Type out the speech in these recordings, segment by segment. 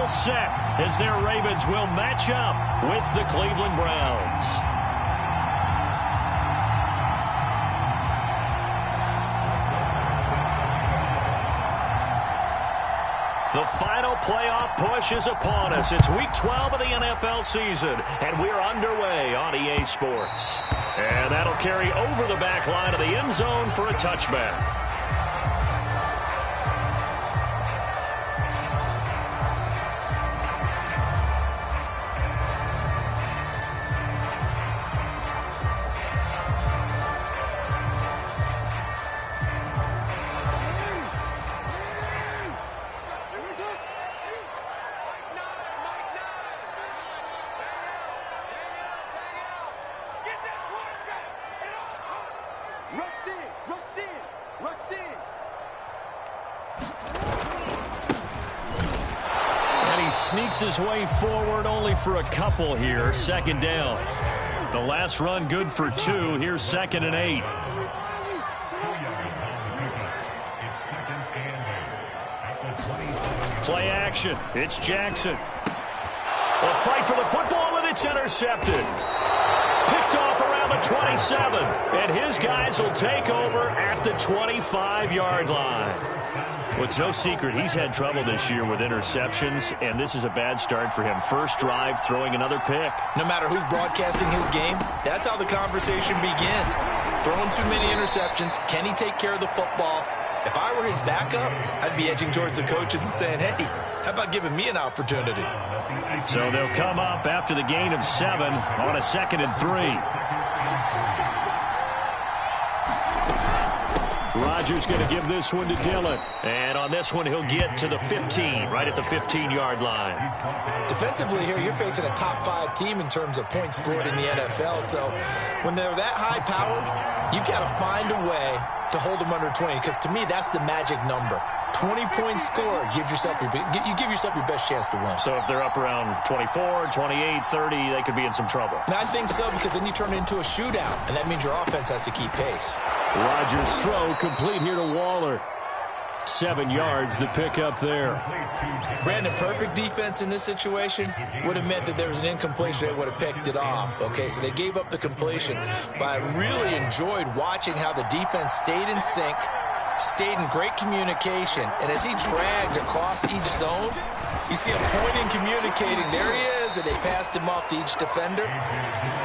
all set as their Ravens will match up with the Cleveland Browns. The final playoff push is upon us. It's Week 12 of the NFL season, and we're underway on EA Sports. And that'll carry over the back line of the end zone for a touchback. Sneaks his way forward only for a couple here. Second down. The last run good for 2. Here's 2nd and 8. Play action. It's Jackson. A fight for the football, and it's intercepted. Picked off around the 27. And his guys will take over at the 25-yard line. Well, it's no secret he's had trouble this year with interceptions, and this is a bad start for him. First drive, throwing another pick. No matter who's broadcasting his game, that's how the conversation begins. Throwing too many interceptions. Can he take care of the football? If I were his backup, I'd be edging towards the coaches and saying, hey, how about giving me an opportunity? So they'll come up after the gain of 7 on a 2nd and 3. Rodgers going to give this one to Dillon. And on this one, he'll get to the 15, right at the 15-yard line. Defensively here, you're facing a top-5 team in terms of points scored in the NFL. So when they're that high-powered, you've got to find a way to hold them under 20. Because to me, that's the magic number. 20 points scored, you give yourself your best chance to win. So if they're up around 24, 28, 30, they could be in some trouble. I think so, because then you turn it into a shootout, and that means your offense has to keep pace. Rodgers' throw complete here to Waller. 7 yards, the pickup there. Brandon, perfect defense in this situation would have meant that there was an incompletion. They would have picked it off. Okay, so they gave up the completion. But I really enjoyed watching how the defense stayed in sync, stayed in great communication, and as he dragged across each zone, you see him pointing, communicating. There he is, and they passed him off to each defender.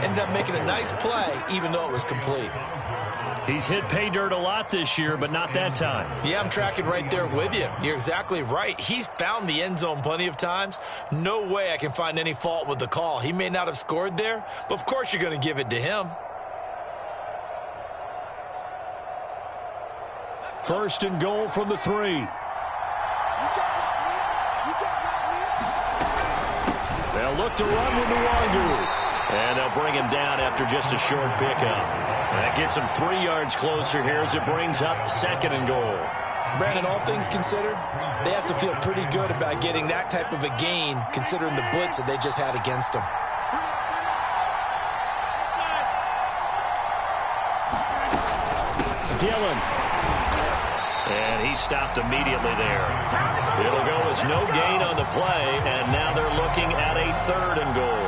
Ended up making a nice play, even though it was complete. He's hit pay dirt a lot this year, but not that time. Yeah, I'm tracking right there with you. You're exactly right. He's found the end zone plenty of times. No way I can find any fault with the call. He may not have scored there, but of course you're going to give it to him. 1st and goal from the 3. They'll look to run with Nwangu. And they'll bring him down after just a short pickup. That gets him 3 yards closer here as it brings up 2nd and goal. Brandon, all things considered, they have to feel pretty good about getting that type of a gain, considering the blitz that they just had against them. Dillon. And he stopped immediately there. It'll go as no gain on the play, and now they're looking at a 3rd and goal.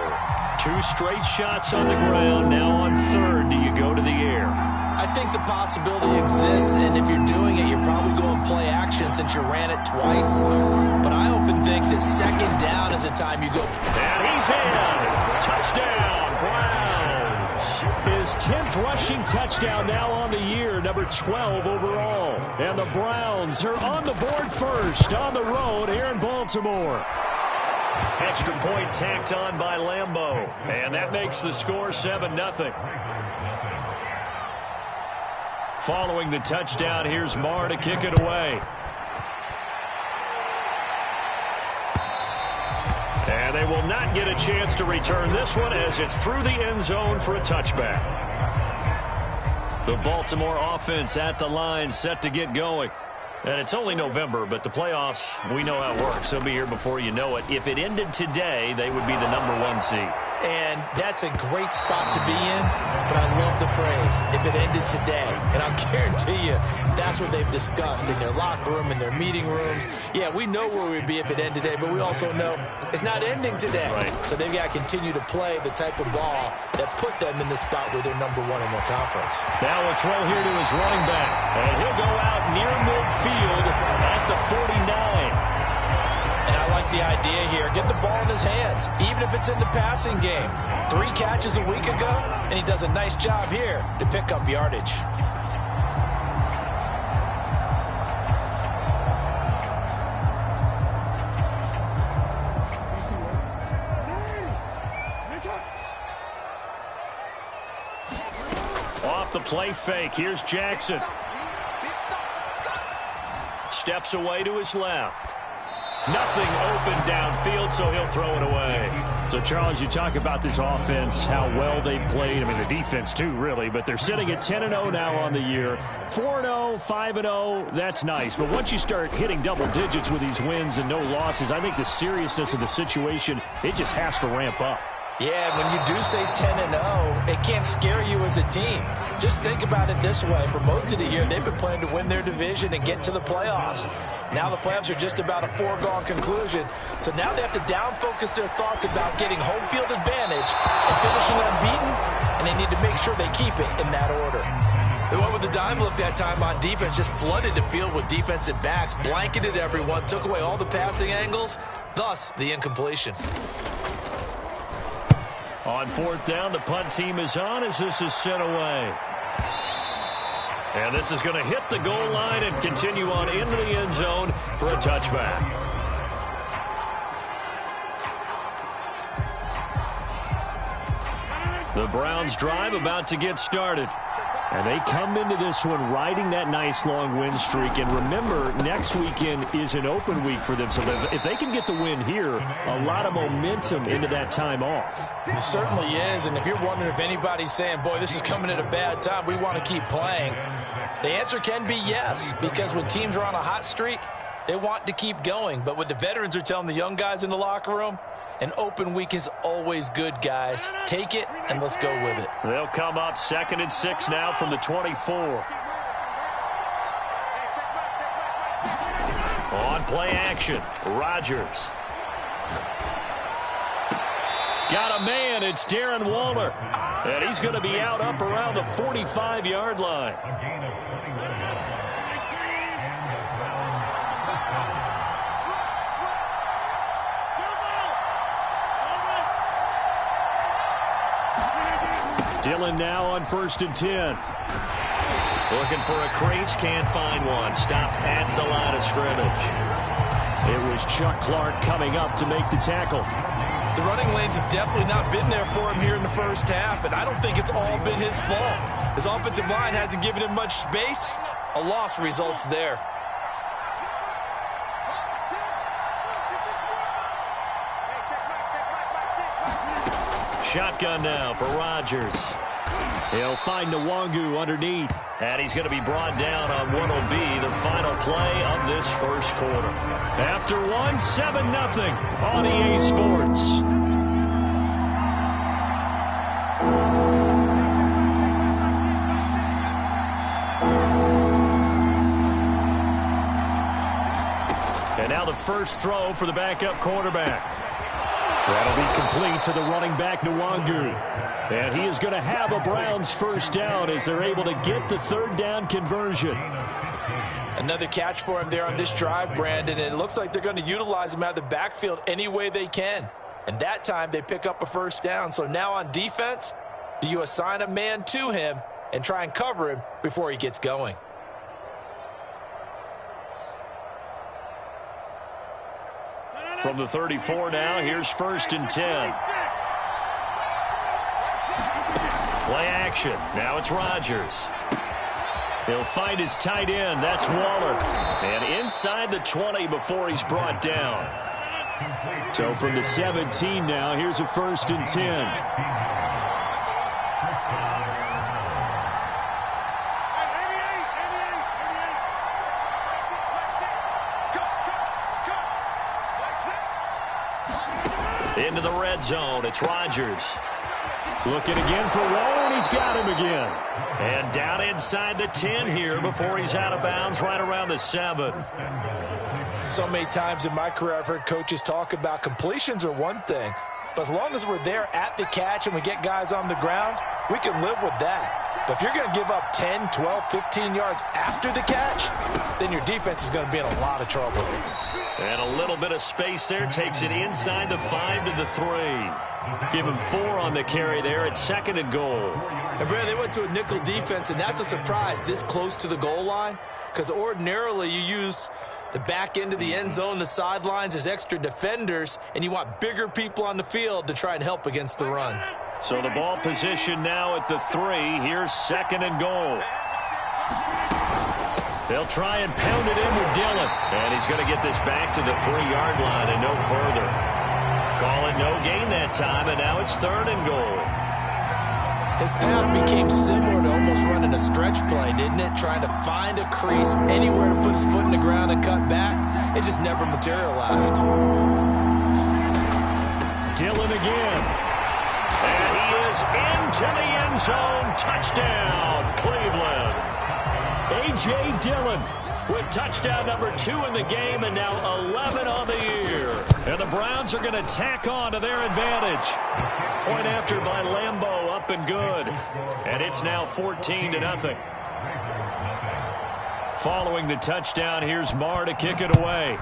2 straight shots on the ground. Now on 3rd, do you go to the air? I think the possibility exists, and if you're doing it, you're probably going play action since you ran it twice. But I often think that 2nd down is the time you go. And he's in. Touchdown, Browns. His 10th rushing touchdown now on the year, number 12 overall. And the Browns are on the board first on the road here in Baltimore. Extra point tacked on by Lambeau. And that makes the score 7-0. Following the touchdown, here's Marr to kick it away. And they will not get a chance to return this one as it's through the end zone for a touchback. The Baltimore offense at the line, set to get going. And it's only November, but the playoffs, we know how it works. They'll be here before you know it. If it ended today, they would be the number 1 seed. And that's a great spot to be in, but I love the phrase, if it ended today. And I'll guarantee you, that's what they've discussed in their locker room, in their meeting rooms. Yeah, we know where we'd be if it ended today, but we also know it's not ending today. Right. So they've got to continue to play the type of ball that put them in the spot where they're #1 in their conference. Now a throw here to his running back, and he'll go out near midfield at the 49. And I like the idea here. Get the ball in his hands, even if it's in the passing game. 3 catches a week ago, and he does a nice job here to pick up yardage. Off the play fake, here's Jackson. Steps away to his left. Nothing open downfield, so he'll throw it away. So, Charles, you talk about this offense, how well they've played. I mean, the defense, too, really. But they're sitting at 10-0 now on the year. 4-0, 5-0, that's nice. But once you start hitting double digits with these wins and no losses, I think the seriousness of the situation, it just has to ramp up. Yeah, when you do say 10-0, it can't scare you as a team. Just think about it this way. For most of the year, they've been playing to win their division and get to the playoffs. Now the playoffs are just about a foregone conclusion. So now they have to down-focus their thoughts about getting home field advantage and finishing unbeaten, and they need to make sure they keep it in that order. They went with the dime look that time on defense, just flooded the field with defensive backs, blanketed everyone, took away all the passing angles, thus the incompletion. On 4th down, the punt team is on as this is sent away. And this is going to hit the goal line and continue on into the end zone for a touchback. The Browns drive about to get started. And they come into this one riding that nice long win streak. And remember, next weekend is an open week for them. So if they can get the win here, a lot of momentum into that time off. It certainly is. And if you're wondering if anybody's saying, boy, this is coming at a bad time, we want to keep playing, the answer can be yes. Because when teams are on a hot streak, they want to keep going. But what the veterans are telling the young guys in the locker room, an open week is always good, guys. Take it, and let's go with it. They'll come up 2nd and 6 now from the 24. On play action, Rodgers. Got a man, it's Darren Waller. And he's going to be out up around the 45-yard line. Dillon now on 1st and 10. Looking for a crease, can't find one. Stopped at the line of scrimmage. It was Chuck Clark coming up to make the tackle. The running lanes have definitely not been there for him here in the first half, and I don't think it's all been his fault. His offensive line hasn't given him much space. A loss results there. Shotgun now for Rodgers. He'll find Nwangu underneath. And he's going to be brought down on what will be the final play of this first quarter. After one, 7-0 on EA Sports. And now the first throw for the backup quarterback. That'll be complete to the running back, Nwangu. And he is going to have a Browns first down as they're able to get the 3rd down conversion. Another catch for him there on this drive, Brandon. And it looks like they're going to utilize him out of the backfield any way they can. And that time they pick up a first down. So now on defense, do you assign a man to him and try and cover him before he gets going? From the 34 now, here's 1st and 10. Play action. Now it's Rodgers. He'll find his tight end. That's Waller. And inside the 20 before he's brought down. So from the 17 now, here's a 1st and 10. Into the red zone, it's Rodgers. Looking again for Waller, and he's got him again. And down inside the 10 here before he's out of bounds right around the 7. So many times in my career I've heard coaches talk about completions are one thing, but as long as we're there at the catch and we get guys on the ground, we can live with that. But if you're going to give up 10, 12, 15 yards after the catch, then your defense is going to be in a lot of trouble. And a little bit of space there takes it inside the 5 to the 3. Give him 4 on the carry there at 2nd and goal. And, Brad, they went to a nickel defense, and that's a surprise this close to the goal line, because ordinarily you use the back end of the end zone, the sidelines as extra defenders, and you want bigger people on the field to try and help against the run. So the ball position now at the 3. Here's 2nd and goal. They'll try and pound it in with Dillon. And he's going to get this back to the 3-yard line and no further. Call it no gain that time, and now it's 3rd and goal. His path became similar to almost running a stretch play, didn't it? Trying to find a crease, anywhere to put his foot in the ground and cut back. It just never materialized. Dillon again. And he is into the end zone. Touchdown, Cleveland. A.J. Dillon with touchdown number 2 in the game, and now 11 on the year. And the Browns are going to tack on to their advantage. Point after by Lambeau, up and good. And it's now 14-0. Following the touchdown, here's Marr to kick it away.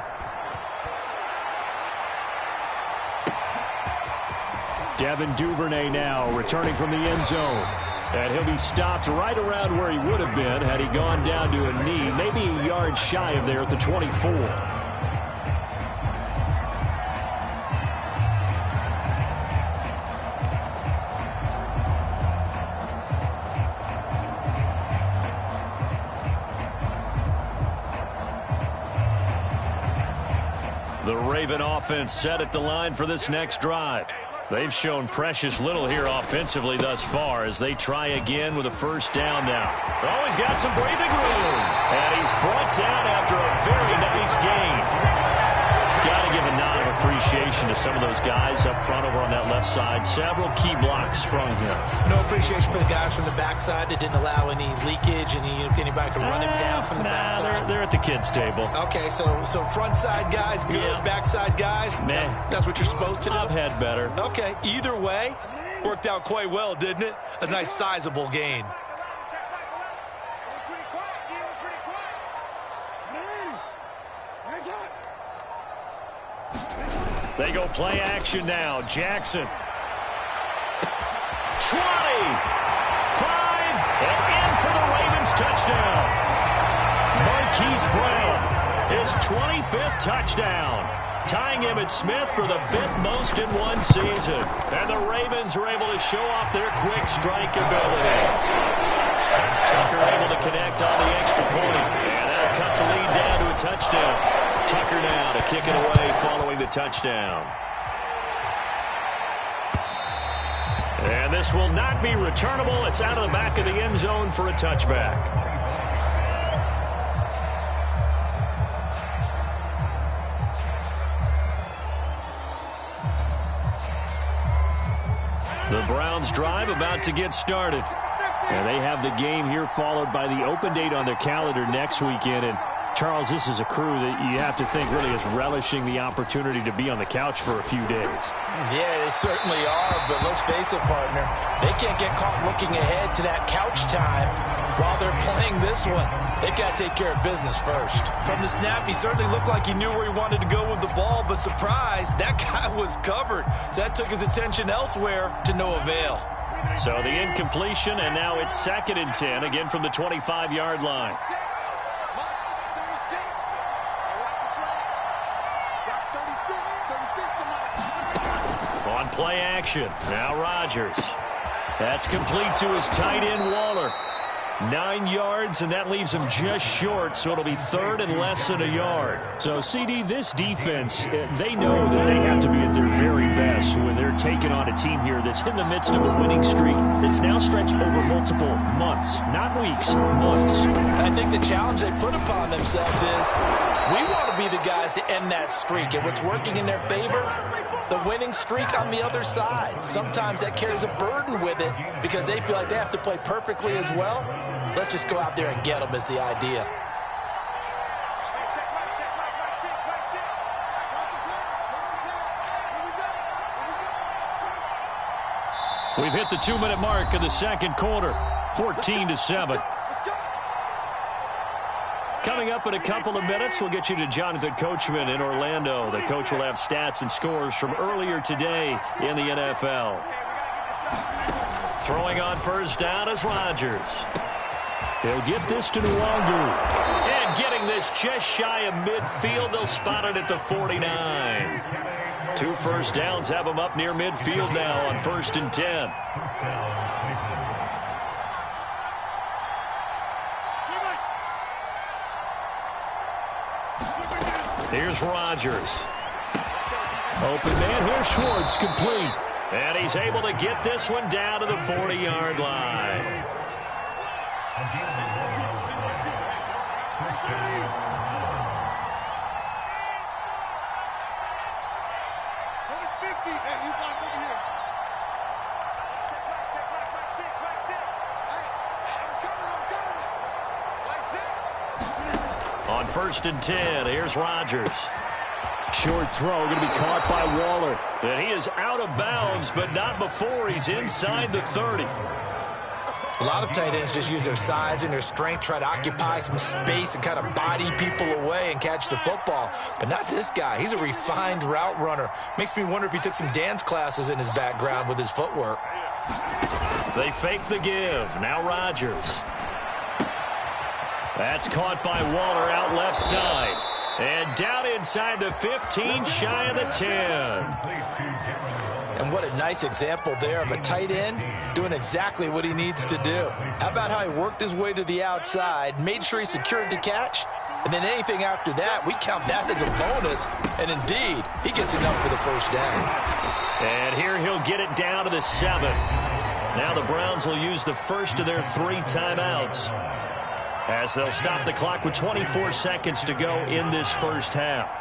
Devin Duvernay now returning from the end zone. And he'll be stopped right around where he would have been had he gone down to a knee, maybe a yard shy of there at the 24. The Raven offense set at the line for this next drive. They've shown precious little here offensively thus far as they try again with a first down now. Oh, he's got some breathing room. And he's brought down after a very nice game. Got to give a nod of appreciation to some of those guys up front over on that left side. Several key blocks sprung him. No appreciation for the guys from the backside that didn't allow any leakage, anybody could run him down from the backside. They're at the kids' table. Okay, so front side guys, good. Yeah. Backside guys, man, that's what you're supposed to do? I've had better. Okay, either way, worked out quite well, didn't it? A nice sizable gain. They go play action now. Jackson. 20. 5. And in for the Ravens touchdown. Marquise Brown. His 25th touchdown. Tying Emmitt Smith for the 5th most in one season. And the Ravens are able to show off their quick strike ability. Tucker able to connect on the extra point. And that'll cut the lead down to a touchdown. Tucker now to kick it away following the touchdown. And this will not be returnable. It's out of the back of the end zone for a touchback. The Browns drive about to get started. And they have the game here followed by the open date on their calendar next weekend. And Charles, this is a crew that you have to think really is relishing the opportunity to be on the couch for a few days. Yeah, they certainly are, but let's face it, partner. They can't get caught looking ahead to that couch time while they're playing this one. They've got to take care of business first. From the snap, he certainly looked like he knew where he wanted to go with the ball, but surprise, that guy was covered. So that took his attention elsewhere to no avail. So the incompletion, and now it's 2nd and 10, again from the 25-yard line. On play action, now Rodgers. That's complete to his tight end, Waller. 9 yards, and that leaves him just short, so it'll be 3rd and less than a yard. So, CD, this defense, they know that they have to be at their very best when they're taking on a team here that's in the midst of a winning streak that's now stretched over multiple months, not weeks, months. I think the challenge they put upon themselves is we want to be the guys to end that streak, and what's working in their favor, the a winning streak on the other side. Sometimes that carries a burden with it because they feel like they have to play perfectly as well. Let's just go out there and get them is the idea. We've hit the 2-minute mark of the second quarter, 14-7. Coming up in a couple of minutes, we'll get you to Jonathan Coachman in Orlando. The coach will have stats and scores from earlier today in the NFL. Throwing on first down is Rodgers. He'll get this to Nwangu. And getting this just shy of midfield, they'll spot it at the 49. 2 first downs have him up near midfield now on 1st and 10. Here's Rodgers. Open man here, Schwartz, complete. And he's able to get this one down to the 40-yard line. On 1st and 10, here's Rodgers. Short throw, going to be caught by Waller. And he is out of bounds, but not before he's inside the 30. A lot of tight ends just use their size and their strength, try to occupy some space and kind of body people away and catch the football. But not this guy. He's a refined route runner. Makes me wonder if he took some dance classes in his background with his footwork. They fake the give. Now Rodgers. That's caught by Waller out left side. And down inside the 15, shy of the 10. And what a nice example there of a tight end doing exactly what he needs to do. How about how he worked his way to the outside, made sure he secured the catch, and then anything after that, we count that as a bonus. And indeed, he gets enough for the first down. And here he'll get it down to the 7. Now the Browns will use the first of their 3 timeouts, as they'll stop the clock with 24 seconds to go in this first half.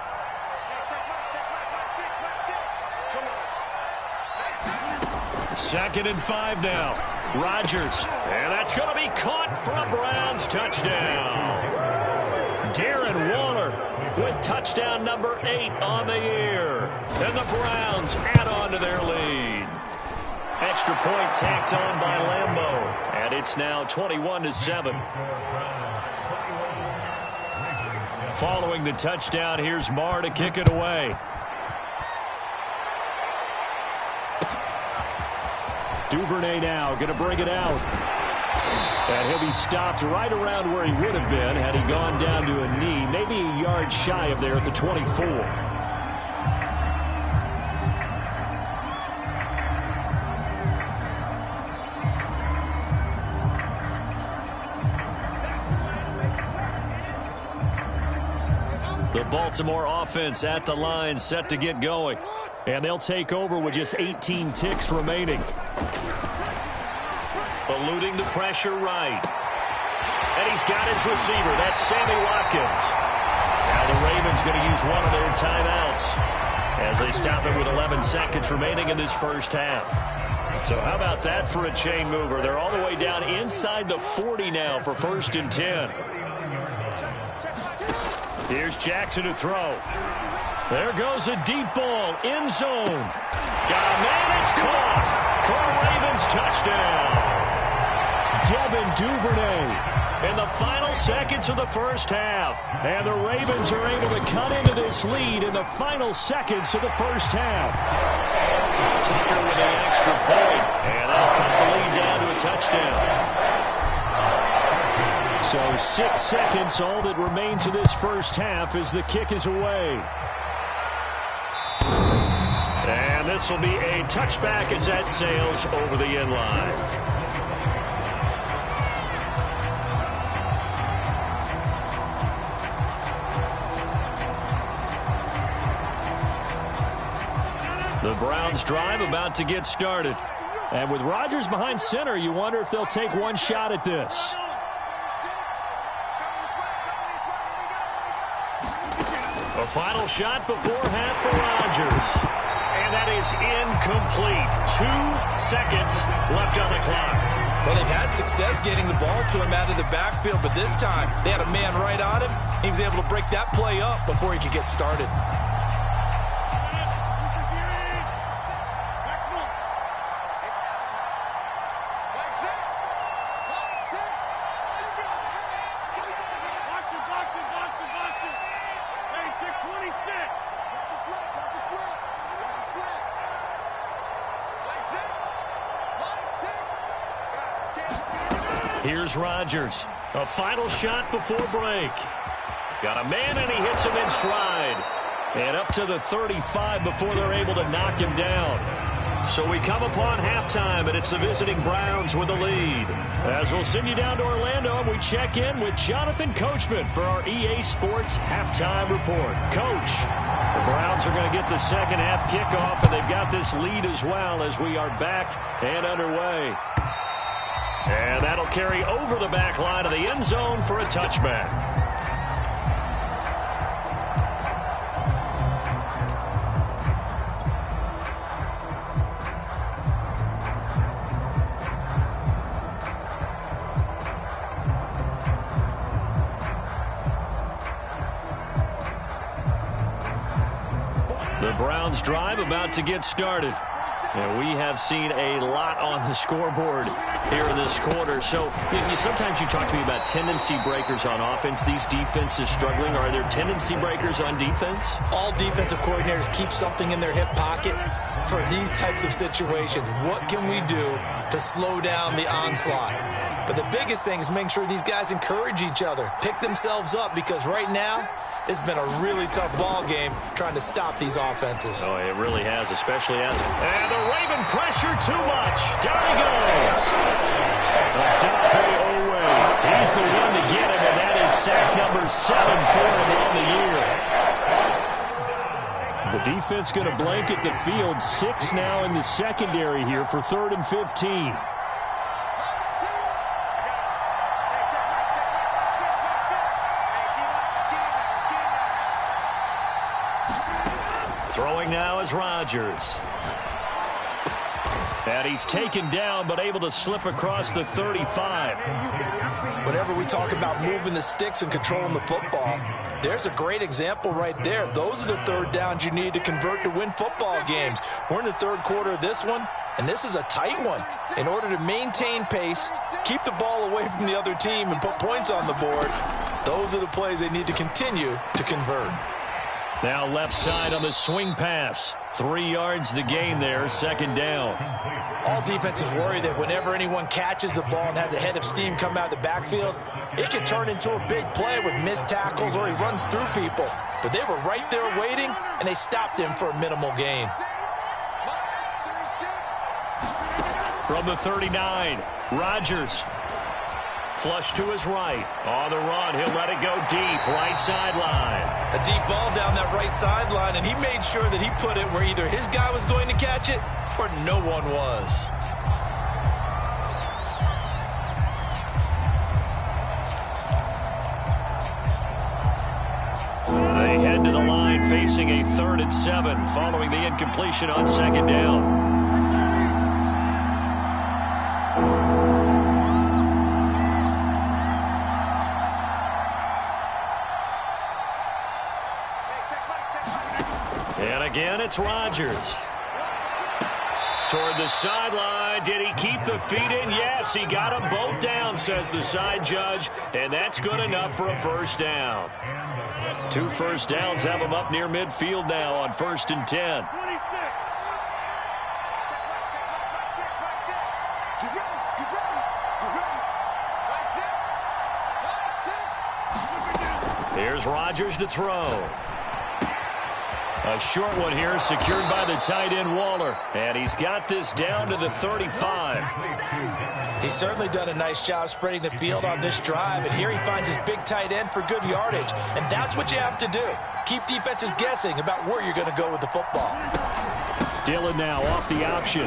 Second and 5 now. Rodgers. And that's going to be caught for a Browns touchdown. Darren Waller with touchdown number 8 on the year. And the Browns add on to their lead. Extra point tacked on by Lambeau. And it's now 21-7. Following the touchdown, here's Marr to kick it away. Duvernay now going to bring it out. And he'll be stopped right around where he would have been had he gone down to a knee, maybe a yard shy of there at the 24. The Baltimore offense at the line, set to get going. And they'll take over with just 18 ticks remaining. Eluding the pressure right. And he's got his receiver. That's Sammy Watkins. Now the Ravens going to use one of their timeouts as they stop it with 11 seconds remaining in this first half. So how about that for a chain mover? They're all the way down inside the 40 now for 1st and 10. Here's Jackson to throw. There goes a deep ball, end zone. Got a man, it's caught for a Ravens touchdown. Devin Duvernay in the final seconds of the first half. And the Ravens are able to cut into this lead in the final seconds of the first half. Tucker with an extra point, and that'll cut the lead down to a touchdown. So 6 seconds, all that remains of this first half as the kick is away. And this will be a touchback as that sails over the end line. The Browns drive about to get started. And with Rodgers behind center, you wonder if they'll take one shot at this. A final shot before half for Rodgers. And that complete. 2 seconds left on the clock. Well, they've had success getting the ball to him out of the backfield, but this time they had a man right on him. He was able to break that play up before he could get started. Here's Rodgers. A final shot before break. Got a man, and he hits him in stride. And up to the 35 before they're able to knock him down. So we come upon halftime, and it's the visiting Browns with the lead. As we'll send you down to Orlando, and we check in with Jonathan Coachman for our EA Sports Halftime Report. Coach, the Browns are going to get the second half kickoff, and they've got this lead as well as we are back and underway. And that'll carry over the back line of the end zone for a touchback. The Browns drive about to get started. And we have seen a lot on the scoreboard here in this quarter. So sometimes you talk to me about tendency breakers on offense. These defenses struggling. Are there tendency breakers on defense? All defensive coordinators keep something in their hip pocket for these types of situations. What can we do to slow down the onslaught? But the biggest thing is making sure these guys encourage each other, pick themselves up, because right now, it's been a really tough ball game trying to stop these offenses. Oh, it really has, especially as... And the Raven pressure too much. Down he goes. Odafe Oweh. He's the one to get him, and that is sack number 7 for him on the year. The defense going to blanket the field. 6 now in the secondary here for 3rd and 15. Throwing now is Rodgers. And he's taken down, but able to slip across the 35. Whenever we talk about moving the sticks and controlling the football, there's a great example right there. Those are the third downs you need to convert to win football games. We're in the third quarter of this one, and this is a tight one. In order to maintain pace, keep the ball away from the other team, and put points on the board, those are the plays they need to continue to convert. Now left side on the swing pass. 3 yards the gain there, 2nd down. All defenses worry that whenever anyone catches the ball and has a head of steam come out of the backfield, it could turn into a big play with missed tackles or he runs through people. But they were right there waiting, and they stopped him for a minimal gain. From the 39, Rodgers. Flush to his right. On the run, he'll let it go deep. Right sideline. A deep ball down that right sideline, and he made sure that he put it where either his guy was going to catch it or no one was. They head to the line facing a 3rd and 7 following the incompletion on 2nd down. And again, it's Rodgers. Toward the sideline. Did he keep the feet in? Yes, he got them both down, says the side judge. And that's good enough for a 1st down. 2 first downs have him up near midfield now on 1st and 10. Here's Rodgers to throw. A short one here, secured by the tight end Waller. And he's got this down to the 35. He's certainly done a nice job spreading the field on this drive. And here he finds his big tight end for good yardage. And that's what you have to do. Keep defenses guessing about where you're going to go with the football. Dillon now off the option.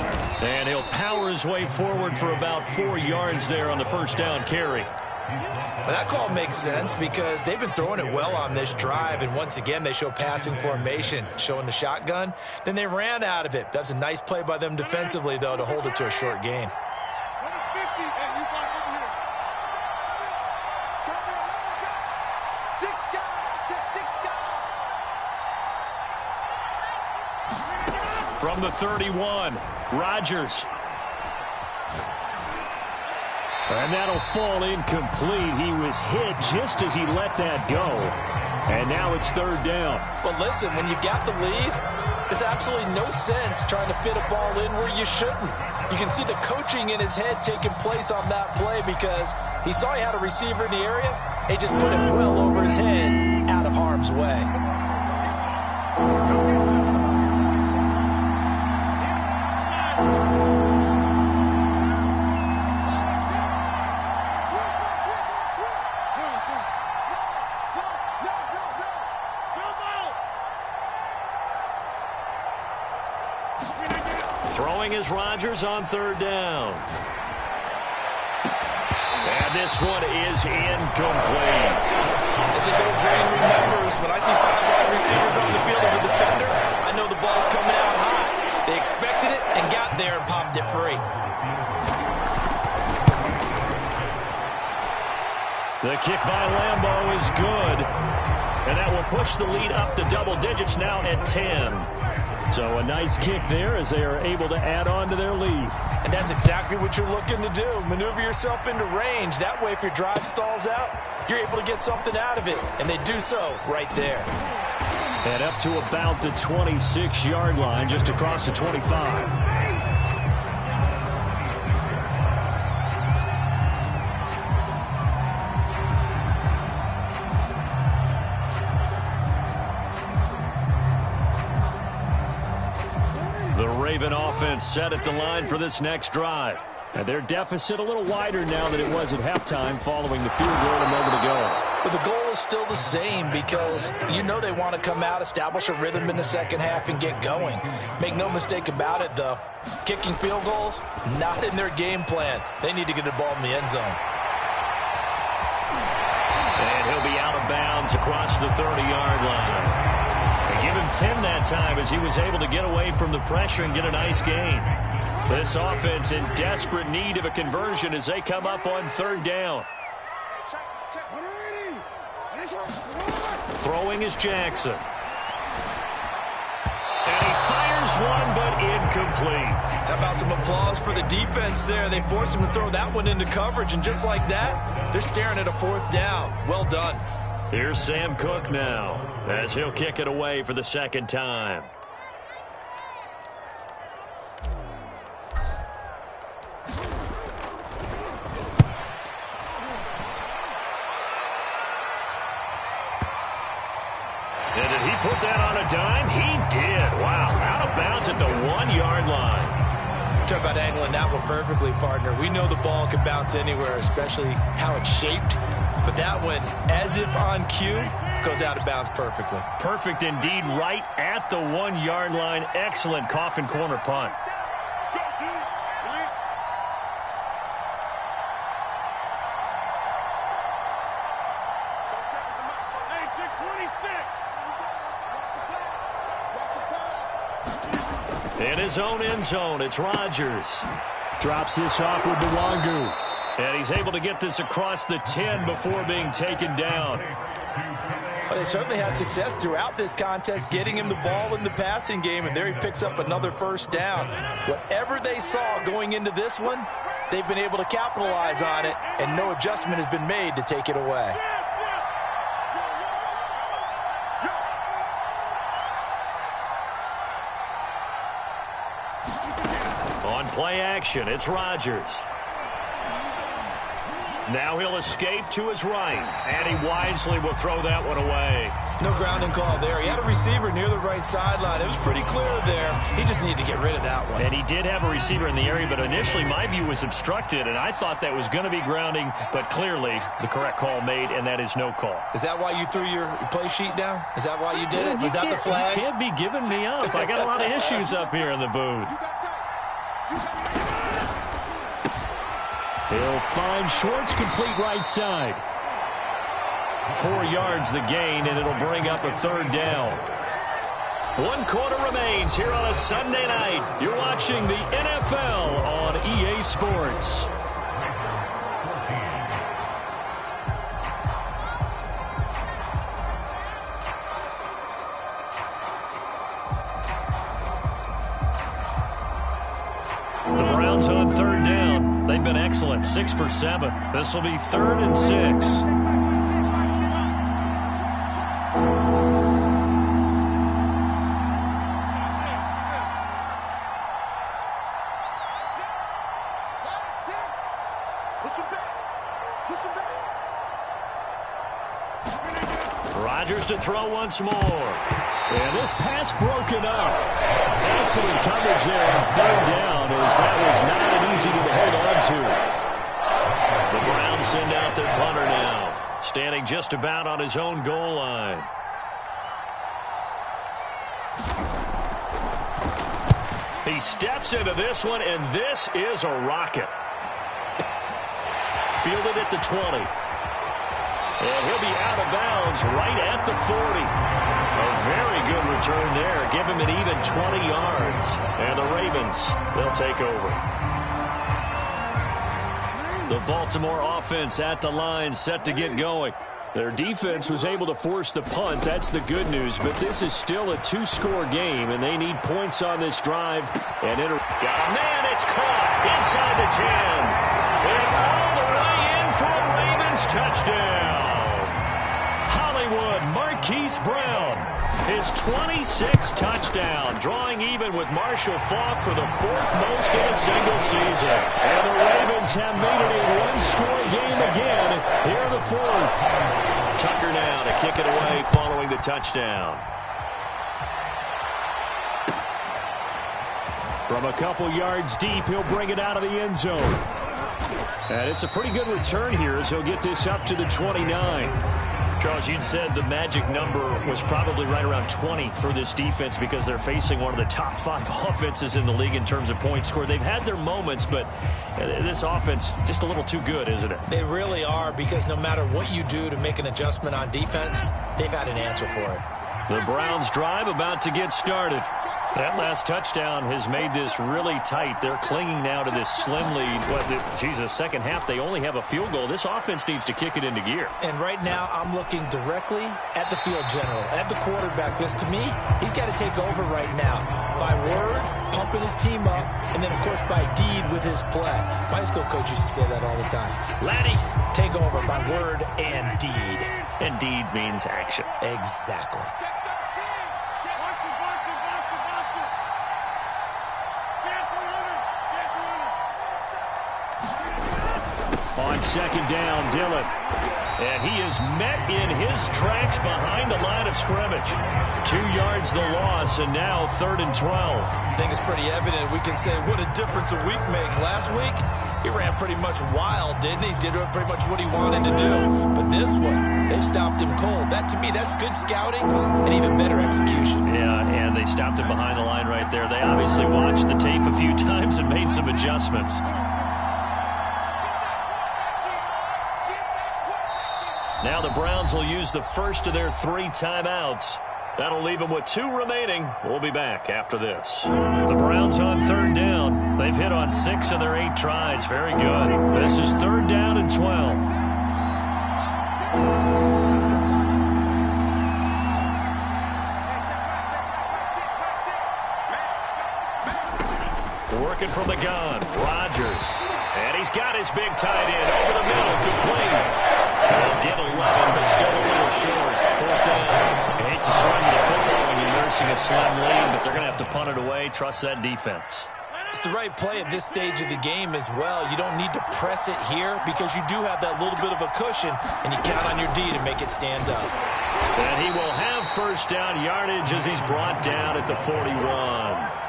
And he'll power his way forward for about 4 yards there on the 1st down carry. Well, that call makes sense because they've been throwing it well on this drive, and once again, they show passing formation, showing the shotgun. Then they ran out of it. That's a nice play by them defensively, though, to hold it to a short gain. From the 31, Rodgers. And that'll fall incomplete. He was hit just as he let that go. And now it's third down. But listen, when you've got the lead, there's absolutely no sense trying to fit a ball in where you shouldn't. You can see the coaching in his head taking place on that play because he saw he had a receiver in the area. He just put it well over his head, out of harm's way. Throwing is Rodgers on third down. And this one is incomplete. As his old brain remembers, when I see 5 wide receivers on the field as a defender, I know the ball's coming out high. They expected it and got there and popped it free. The kick by Lambeau is good. And that will push the lead up to double digits now at 10. So a nice kick there as they are able to add on to their lead. And that's exactly what you're looking to do. Maneuver yourself into range. That way, if your drive stalls out, you're able to get something out of it. And they do so right there. And up to about the 26-yard line, just across the 25. Raven offense set at the line for this next drive. And their deficit a little wider now than it was at halftime following the field goal a moment ago. But the goal is still the same because you know they want to come out, establish a rhythm in the second half, and get going. Make no mistake about it, though. Kicking field goals, not in their game plan. They need to get the ball in the end zone. And he'll be out of bounds across the 30-yard line. Give him 10 that time as he was able to get away from the pressure and get a nice gain. This offense in desperate need of a conversion as they come up on third down. Throwing is Jackson. And he fires one, but incomplete. How about some applause for the defense there? They forced him to throw that one into coverage, and just like that, they're staring at a fourth down. Well done. Here's Sam Cook now as he'll kick it away for the second time. And did he put that on a dime? He did. Wow, out of bounds at the 1-yard line. Talk about angling that one perfectly, partner. We know the ball can bounce anywhere, especially how it's shaped. But that one, as if on cue, goes out of bounds perfectly. Perfect indeed, right at the 1-yard line. Excellent coffin corner punt. In his own end zone, it's Rodgers. Drops this off with Nwangu. And he's able to get this across the 10 before being taken down. Well, they certainly had success throughout this contest, getting him the ball in the passing game, and there he picks up another first down. Whatever they saw going into this one, they've been able to capitalize on it, and no adjustment has been made to take it away. On play action, it's Rodgers. Now he'll escape to his right, and he wisely will throw that one away. No grounding call there. He had a receiver near the right sideline. It was pretty clear there. He just needed to get rid of that one. And he did have a receiver in the area, but initially my view was obstructed, and I thought that was going to be grounding, but clearly the correct call made, and that is no call. Is that why you threw your play sheet down? Is that why you did it? Was that the flag? You can't be giving me up. I got a lot of issues up here in the booth. He'll find Schwartz complete right side. 4 yards the gain, and it'll bring up a third down. 1 quarter remains here on a Sunday night. You're watching the NFL on EA Sports. The Browns on third down. They've been excellent, 6 for 7. This will be 3rd and 6. Rodgers to throw once more. And this pass broken up. Excellent coverage there on third down, as that was not an easy one to hold on to. The Browns send out their punter now, standing just about on his own goal line. He steps into this one, and this is a rocket. Fielded at the 20. And he'll be out of bounds right at the 40. A very good return there. Give him an even 20 yards. And the Ravens, they'll take over. The Baltimore offense at the line, set to get going. Their defense was able to force the punt. That's the good news. But this is still a 2-score game, and they need points on this drive. And got a man. It's caught inside the 10. And all the way in for a Ravens touchdown. Marquise Brown, his 26th touchdown, drawing even with Marshall Faulk for the 4th most in a single season. And the Ravens have made it a 1-score game again here in the 4th. Tucker now to kick it away following the touchdown. From a couple yards deep, he'll bring it out of the end zone. And it's a pretty good return here as he'll get this up to the 29. Charles, you'd said the magic number was probably right around 20 for this defense because they're facing one of the top 5 offenses in the league in terms of points scored. They've had their moments, but this offense just a little too good, isn't it? They really are, because no matter what you do to make an adjustment on defense, they've had an answer for it. The Browns drive about to get started. That last touchdown has made this really tight. They're clinging now to this slim lead. Second half, they only have a field goal. This offense needs to kick it into gear. And right now, I'm looking directly at the field general, at the quarterback, because to me, he's got to take over right now. By word, pumping his team up, and then, of course, by deed with his play. My high school coach used to say that all the time. Laddie, take over by word and deed. And deed means action. Exactly. On second down, Dillon. And he is met in his tracks behind the line of scrimmage. 2 yards the loss, and now 3rd and 12. I think it's pretty evident. We can say what a difference a week makes. Last week, he ran pretty much wild, didn't he? Did pretty much what he wanted to do. But this one, they stopped him cold. That, to me, that's good scouting and even better execution. Yeah, and they stopped him behind the line right there. They obviously watched the tape a few times and made some adjustments. Now the Browns will use the first of their 3 timeouts. That'll leave them with 2 remaining. We'll be back after this. The Browns on 3rd down. They've hit on 6 of their 8 tries. Very good. This is 3rd down and 12. Working from the gun, Rodgers. And he's got his big tight end over the middle, complete. They'll get 11, but still a little short. 4th down. I hate to swing the football when you're nursing a slim lead, but they're going to have to punt it away. Trust that defense. It's the right play at this stage of the game as well. You don't need to press it here because you do have that little bit of a cushion, and you count on your D to make it stand up. And he will have 1st down yardage as he's brought down at the 41.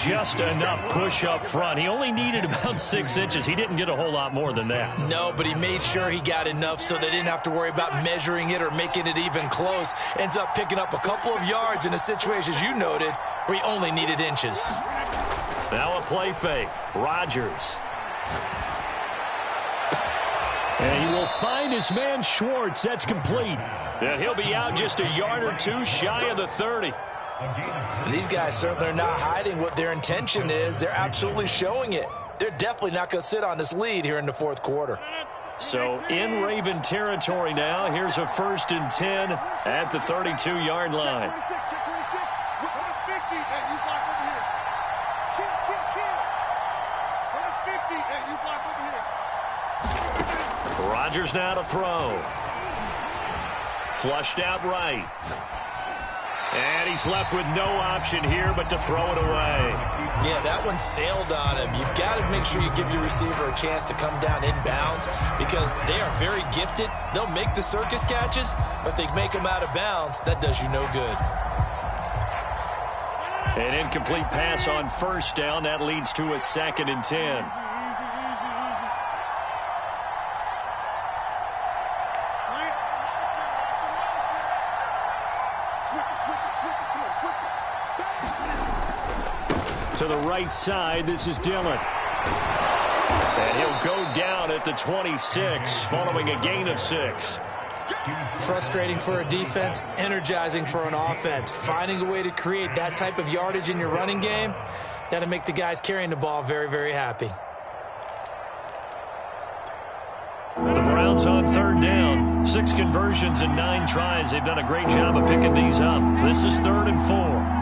Just enough push up front. He only needed about 6 inches. He didn't get a whole lot more than that. No, but he made sure he got enough so they didn't have to worry about measuring it or making it even close. Ends up picking up a couple of yards in a situation, as you noted, where he only needed inches. Now a play fake. Rodgers. And he will find his man Schwartz. That's complete. And he'll be out just a yard or two shy of the 30. These guys certainly are not hiding what their intention is. They're absolutely showing it. They're definitely not going to sit on this lead here in the fourth quarter. So in Raven territory now. Here's a 1st and 10 at the 32-yard line. Rodgers now to throw. Flushed out right. And he's left with no option here but to throw it away. Yeah, that one sailed on him. You've got to make sure you give your receiver a chance to come down inbounds because they are very gifted. They'll make the circus catches, but they make them out of bounds. That does you no good. An incomplete pass on 1st down. That leads to a 2nd and 10. To the right side, this is Dillon. And he'll go down at the 26 following a gain of 6. Frustrating for a defense, energizing for an offense. Finding a way to create that type of yardage in your running game, that'll make the guys carrying the ball very, very happy. The Browns on 3rd down. 6 conversions and 9 tries. They've done a great job of picking these up. This is 3rd and 4.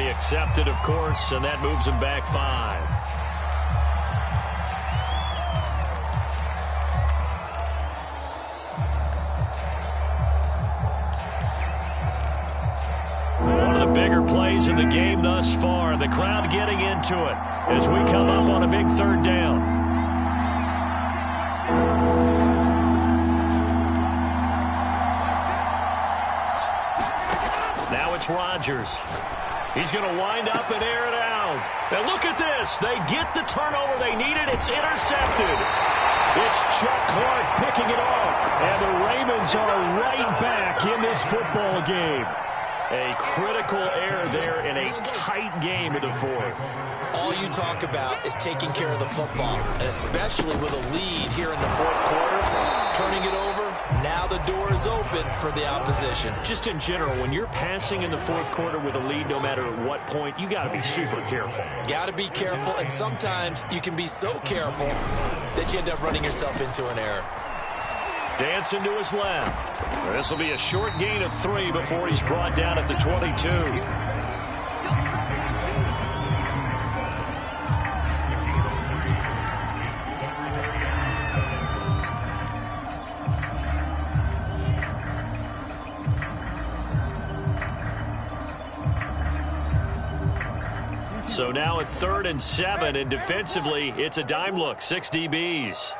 Accepted, of course, and that moves him back 5. One of the bigger plays in the game thus far. The crowd getting into it as we come up on a big 3rd down. Now it's Rodgers. He's going to wind up and air it out. And look at this. They get the turnover they needed. It's intercepted. It's Chuck Clark picking it off. And the Ravens are right back in this football game. A critical error there in a tight game in the 4th. All you talk about is taking care of the football, and especially with a lead here in the 4th quarter, turning it over. Now the door is open for the opposition. Just in general, when you're passing in the 4th quarter with a lead, no matter at what point, you got to be super careful. Got to be careful, and sometimes you can be so careful that you end up running yourself into an error. Dancing to his left. This will be a short gain of 3 before he's brought down at the 22. So now at 3rd and 7, and defensively, it's a dime look, 6 DBs.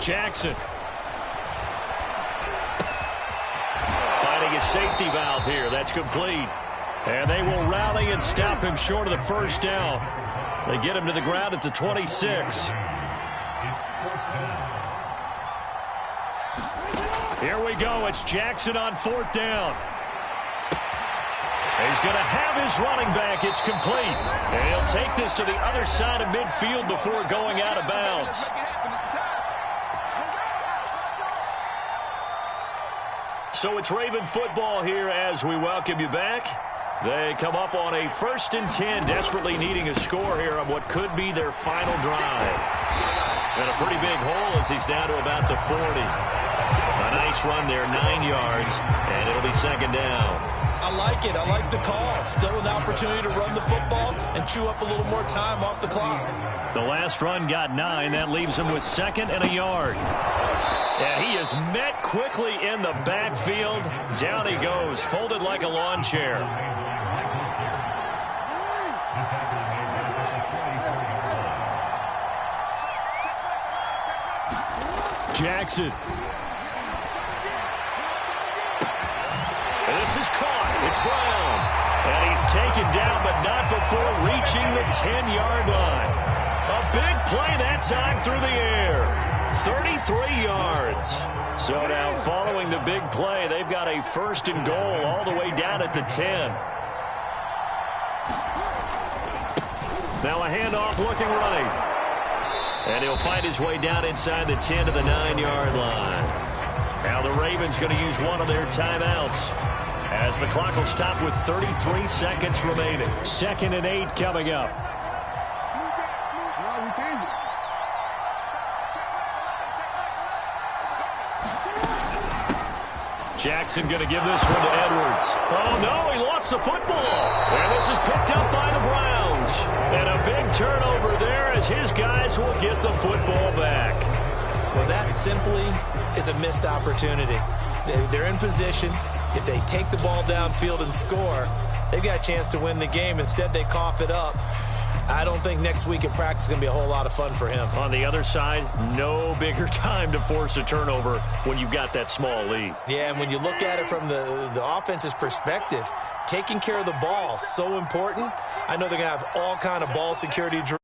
Jackson. Finding a safety valve here. That's complete. And they will rally and stop him short of the 1st down. They get him to the ground at the 26. Here we go. It's Jackson on 4th down. He's going to have his running back. It's complete. And he'll take this to the other side of midfield before going out of bounds. So it's Raven football here as we welcome you back. They come up on a 1st and 10, desperately needing a score here on what could be their final drive. And a pretty big hole as he's down to about the 40. A nice run there, 9 yards, and it'll be 2nd down. I like it. I like the call. Still an opportunity to run the football and chew up a little more time off the clock. The last run got 9. That leaves him with 2nd and a yard. And he is met quickly in the backfield. Down he goes, folded like a lawn chair. Jackson. And this is caught. It's Brown. And he's taken down, but not before reaching the 10-yard line. A big play that time through the air. 33 yards. So now following the big play, they've got a 1st and goal all the way down at the 10. Now a handoff looking right. And he'll find his way down inside the 10 to the 9-yard line. Now the Ravens going to use one of their timeouts as the clock will stop with 33 seconds remaining. 2nd and 8 coming up. Jackson going to give this one to Edwards. Oh, no, he lost the football. And this is picked up by the Browns. And a big turnover there as his guys will get the football back. Well, that simply is a missed opportunity. They're in position. If they take the ball downfield and score, they've got a chance to win the game. Instead, they cough it up. I don't think next week at practice is going to be a whole lot of fun for him. On the other side, no bigger time to force a turnover when you've got that small lead. Yeah, and when you look at it from the offense's perspective, taking care of the ball, so important. I know they're going to have all kind of ball security drills.